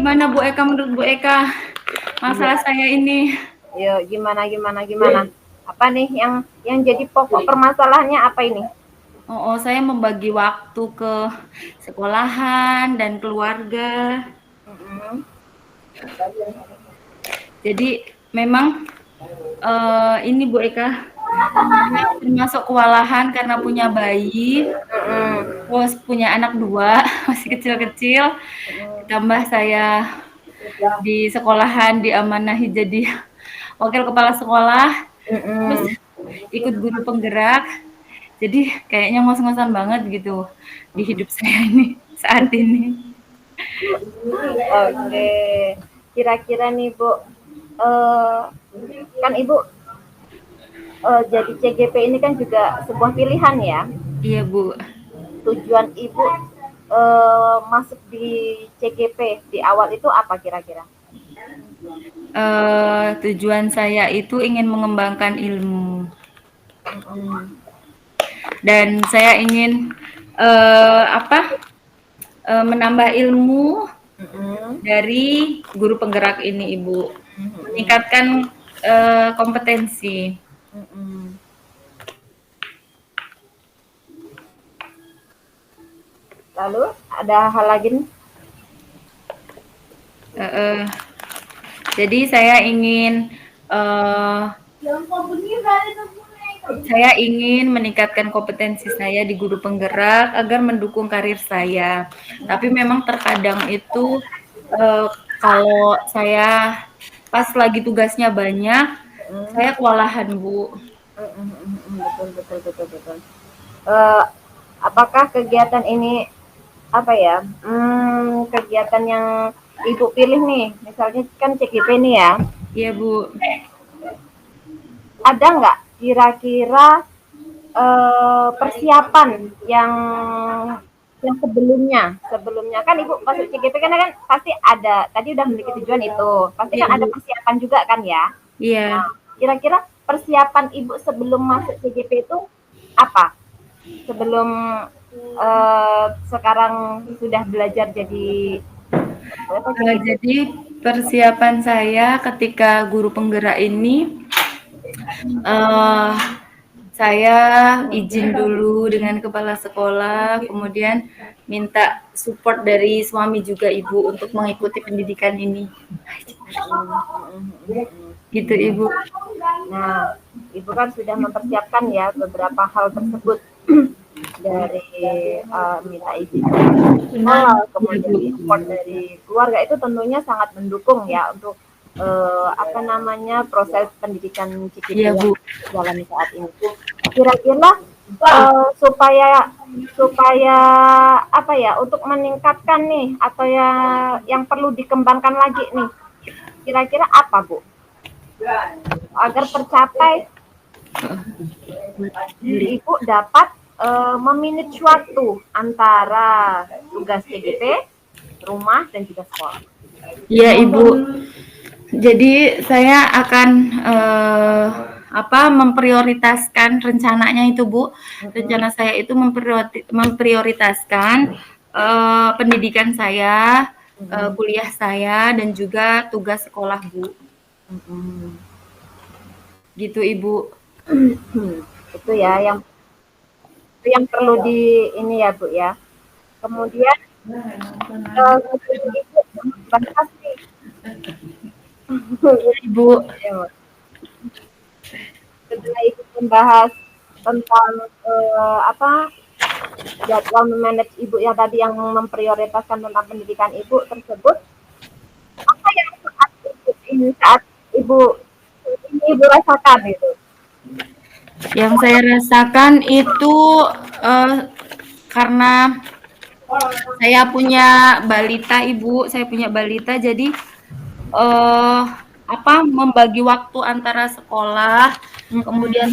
gimana Bu Eka, menurut Bu Eka masalah Iya. saya ini? Yuk, gimana? Apa nih yang jadi pokok permasalahannya apa ini? Oh, saya membagi waktu ke sekolahan dan keluarga. Mm-mm. Jadi memang ini Bu Eka, saya termasuk kewalahan karena punya bayi, Mm-mm. terus punya anak 2 masih kecil-kecil, ditambah saya di sekolahan diamanahi jadi wakil kepala sekolah, terus Mm-mm. ikut guru penggerak. Jadi kayaknya ngos-ngosan banget gitu di hidup saya ini saat ini. Oke, kira-kira nih Bu, eh, kan Ibu jadi CGP ini kan juga sebuah pilihan ya. Iya Bu. Tujuan Ibu masuk di CGP di awal itu apa kira-kira? Tujuan saya itu ingin mengembangkan ilmu Mm-mm. dan saya ingin menambah ilmu Mm-mm. dari guru penggerak ini Ibu, Mm-mm. meningkatkan kompetensi. Mm-mm. Lalu ada hal lagi nih? Uh, jadi uh, saya ingin meningkatkan kompetensi saya di guru penggerak agar mendukung karir saya. Tapi memang terkadang itu kalau saya pas lagi tugasnya banyak, Mm. saya kewalahan Bu. Betul. Eh, apakah kegiatan ini apa ya? Kegiatan yang Ibu pilih nih, misalnya kan CGP nih ya. Iya Bu. Ada nggak kira-kira persiapan yang sebelumnya kan Ibu masuk CGP kan pasti ada tadi udah memiliki tujuan itu pasti Iya kan ada Bu. persiapan juga kan ya. Iya. Nah, kira-kira persiapan Ibu sebelum masuk CGP itu apa? Sebelum sekarang sudah belajar jadi apa CGP? Jadi persiapan saya ketika guru penggerak ini, uh, saya izin dulu dengan kepala sekolah, kemudian minta support dari suami juga Ibu untuk mengikuti pendidikan ini. Gitu Ibu. Nah, Ibu kan sudah mempersiapkan ya beberapa hal tersebut dari minta izin sekolah, kemudian support dari keluarga itu tentunya sangat mendukung ya untuk apa namanya proses pendidikan CGP Iya yang Bu. jalani saat ini. Kira-kira supaya supaya apa ya untuk meningkatkan nih atau ya yang perlu dikembangkan lagi nih, kira-kira apa Bu agar tercapai Ibu dapat memanage waktu antara tugas CGP, rumah dan juga sekolah. Iya Ibu. Jadi saya akan memprioritaskan rencananya itu Bu. Rencana saya itu memprioritaskan pendidikan saya, kuliah saya dan juga tugas sekolah Bu. Gitu Ibu. Itu ya yang perlu di ini ya Bu ya. Kemudian Ibu bahas nih Ibu. setelah Ibu membahas tentang apa jadwal memanage Ibu ya tadi yang memprioritaskan tentang pendidikan Ibu tersebut, apa yang saat Ibu rasakan itu? Yang saya rasakan itu karena saya punya balita Ibu, saya punya balita jadi membagi waktu antara sekolah, kemudian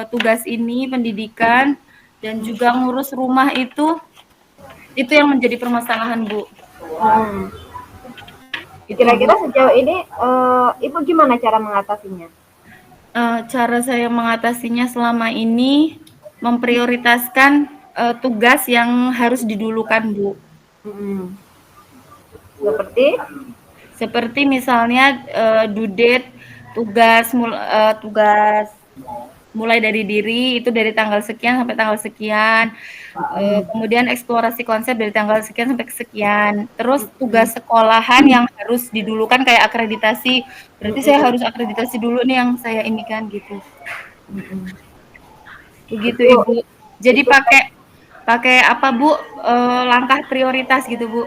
tugas ini pendidikan dan juga ngurus rumah itu yang menjadi permasalahan Bu. Kira-kira sejauh ini Ibu gimana cara mengatasinya? Cara saya mengatasinya selama ini memprioritaskan tugas yang harus didulukan Bu. Seperti Seperti misalnya due date tugas mulai dari diri itu dari tanggal sekian sampai tanggal sekian. Kemudian eksplorasi konsep dari tanggal sekian sampai sekian. Terus tugas sekolahan yang harus didulukan kayak akreditasi. Berarti saya harus akreditasi dulu nih yang saya ini kan gitu. Begitu itu Ibu. Jadi itu pakai pakai apa Bu? Langkah prioritas gitu Bu.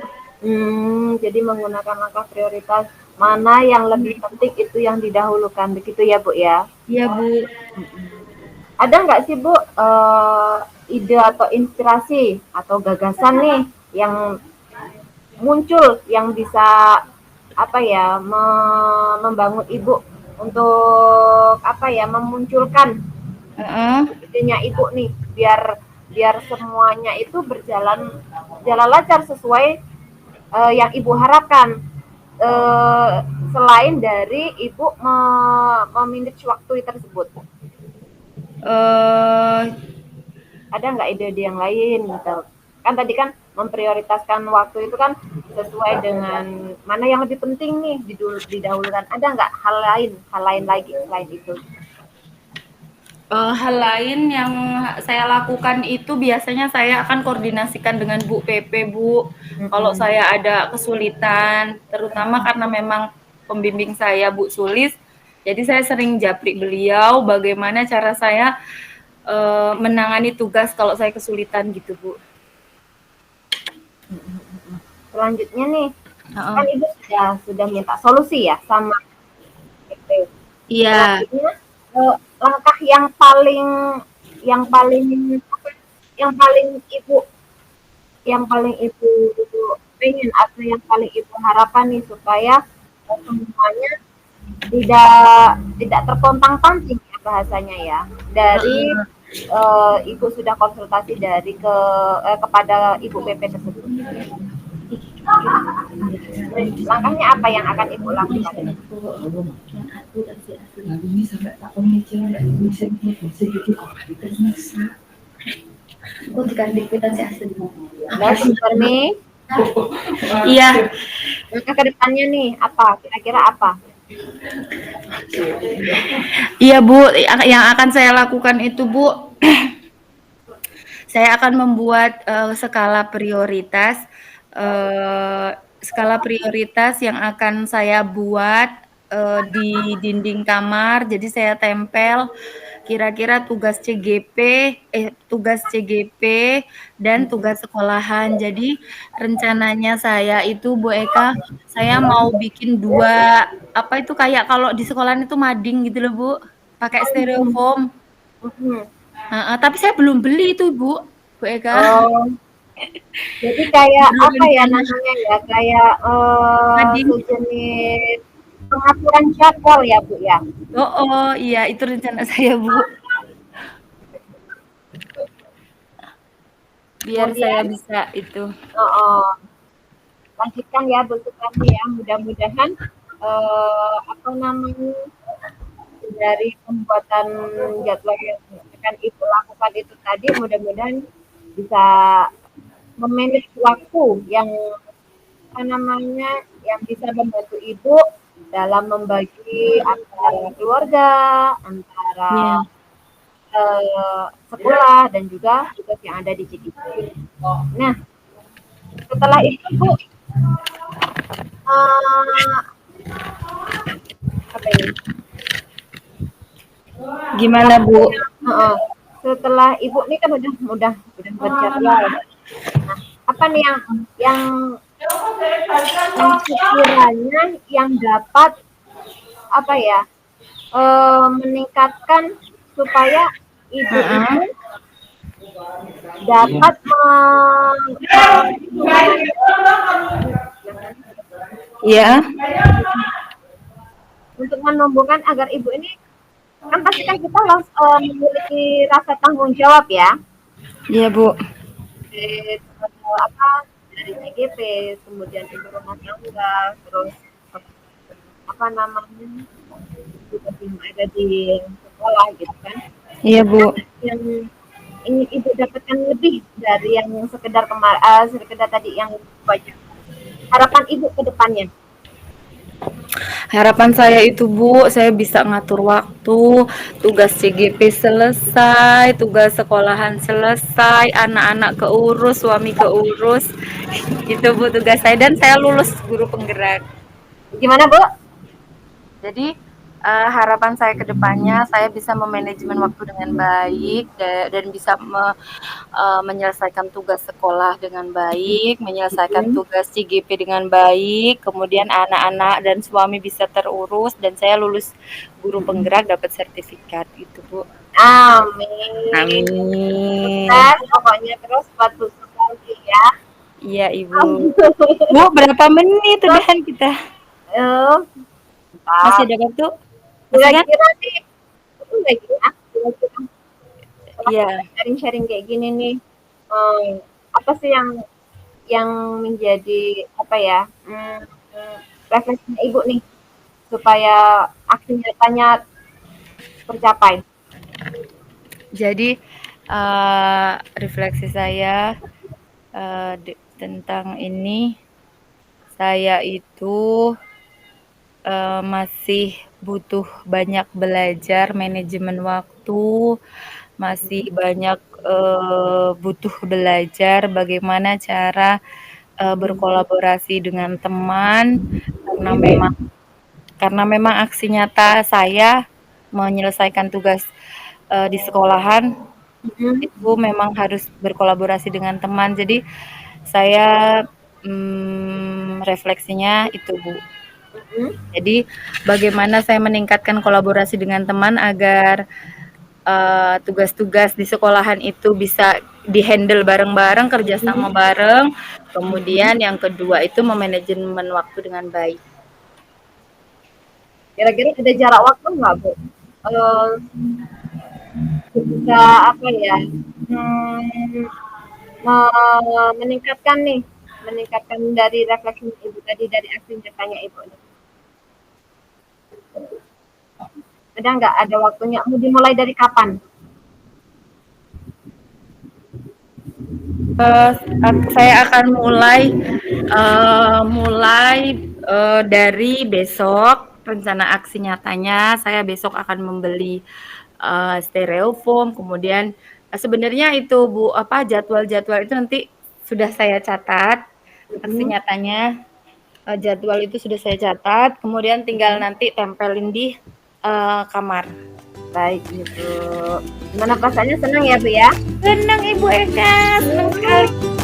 jadi menggunakan langkah prioritas mana yang lebih penting itu yang didahulukan begitu ya Bu ya. Iya Bu. Ada nggak sih Bu ide atau inspirasi atau gagasan nih yang muncul yang bisa apa ya membangun Ibu untuk apa ya memunculkan idenya Ibu nih biar biar semuanya itu berjalan lancar sesuai yang Ibu harapkan. Selain dari Ibu memanage waktu tersebut. Ada nggak ide-ide yang lain gitu? Kan tadi kan memprioritaskan waktu itu kan sesuai dengan mana yang lebih penting nih didahulukan. Ada nggak hal lain lagi selain itu? Hal lain yang saya lakukan itu biasanya saya akan koordinasikan dengan Bu PP, Bu. Kalau saya ada kesulitan, terutama karena memang pembimbing saya Bu Sulis, jadi saya sering japri beliau bagaimana cara saya menangani tugas kalau saya kesulitan gitu, Bu. Selanjutnya nih, kan Ibu sudah minta solusi ya sama PP. Iya. Selanjutnya langkah yang paling ibu pengen atau yang paling ibu harapkan nih supaya semuanya tidak terpontang-panting ya bahasanya ya dari ibu sudah konsultasi kepada ibu PP tersebut. Langkahnya apa yang akan ibu lakukan? Iya. Langkah ke depannya nih apa? Kira-kira apa? Iya Bu, yang akan saya lakukan itu Bu, saya akan membuat skala prioritas yang akan saya buat di dinding kamar. Jadi saya tempel kira-kira tugas CGP dan tugas sekolahan. Jadi rencananya saya itu Bu Eka, saya mau bikin apa itu kayak kalau di sekolahan itu mading gitu loh Bu, pakai styrofoam. Tapi saya belum beli itu Bu Eka. Oh, jadi kayak apa ya namanya ya, kayak sejenis pengaturan jadwal ya Bu ya? Oh iya itu rencana saya Bu. Biar saya bisa itu. Lanjutkan ya Bu Sukarni ya, mudah-mudahan apa namanya dari pembuatan jadwal yang akan Ibu lakukan itu tadi mudah-mudahan bisa memanage waktu yang apa namanya yang bisa membantu Ibu dalam membagi antara keluarga, antara sekolah dan juga tugas yang ada di CGP. Nah, setelah itu Bu, apa ini? Gimana Bu? Setelah Ibu ini kan udah berjadwal. Nah, apa nih yang sekiranya yang dapat apa ya meningkatkan supaya Ibu itu dapat untuk menumbuhkan agar Ibu ini kan pasti kan kita memiliki rasa tanggung jawab ya. Iya Bu. Dari CGP, kemudian ibu rumah tangga, terus apa namanya juga yang ada di sekolah gitu kan. Iya Bu. Yang ingin Ibu dapatkan lebih dari yang sekedar tadi yang baca. harapan Ibu ke depannya? Harapan saya itu Bu, saya bisa ngatur waktu, tugas CGP selesai, tugas sekolahan selesai, anak-anak keurus, suami keurus. Itu Bu tugas saya dan saya lulus guru penggerak. Gimana Bu? Jadi harapan saya ke depannya saya bisa memanajemen waktu dengan baik dan bisa menyelesaikan tugas sekolah dengan baik, menyelesaikan tugas CGP dengan baik, kemudian anak-anak dan suami bisa terurus dan saya lulus guru penggerak dapat sertifikat gitu Bu. Amin. Amin. Sukses pokoknya terus buat Bu Susanti ya. Iya Ibu. Bu berapa menit udahan kita? Masih ada waktu? Masih kan? Kira-kira nih, lagi ya, kira-kira Iya. sharing-sharing kayak gini nih, apa sih yang menjadi apa ya, refleksinya Ibu nih supaya aksi nyatanya tercapai? Jadi refleksi saya tentang ini, saya itu masih butuh banyak belajar manajemen waktu, masih banyak butuh belajar bagaimana cara berkolaborasi dengan teman karena memang aksi nyata saya menyelesaikan tugas di sekolahan itu memang harus berkolaborasi dengan teman. Jadi saya refleksinya itu Bu. Jadi bagaimana saya meningkatkan kolaborasi dengan teman agar tugas-tugas di sekolahan itu bisa dihandle bareng-bareng, kerjasama bareng. Kemudian yang kedua itu memanajemen waktu dengan baik. Kira-kira ada jarak waktu nggak Bu? Bisa apa ya? Meningkatkan dari refleksi Ibu tadi dari aksi nyatanya Ibu. Ada nggak ada waktunya? Mau dimulai dari kapan? Saya akan mulai dari besok. Rencana aksi nyatanya saya besok akan membeli stereofoam, kemudian sebenarnya itu Bu jadwal-jadwal itu nanti sudah saya catat. Aksi nyatanya jadwal itu sudah saya catat, kemudian tinggal nanti tempelin di kamar. Baik Ibu. Gimana perasaannya, senang ya Bu ya? Senang Ibu Eka, senang sekali.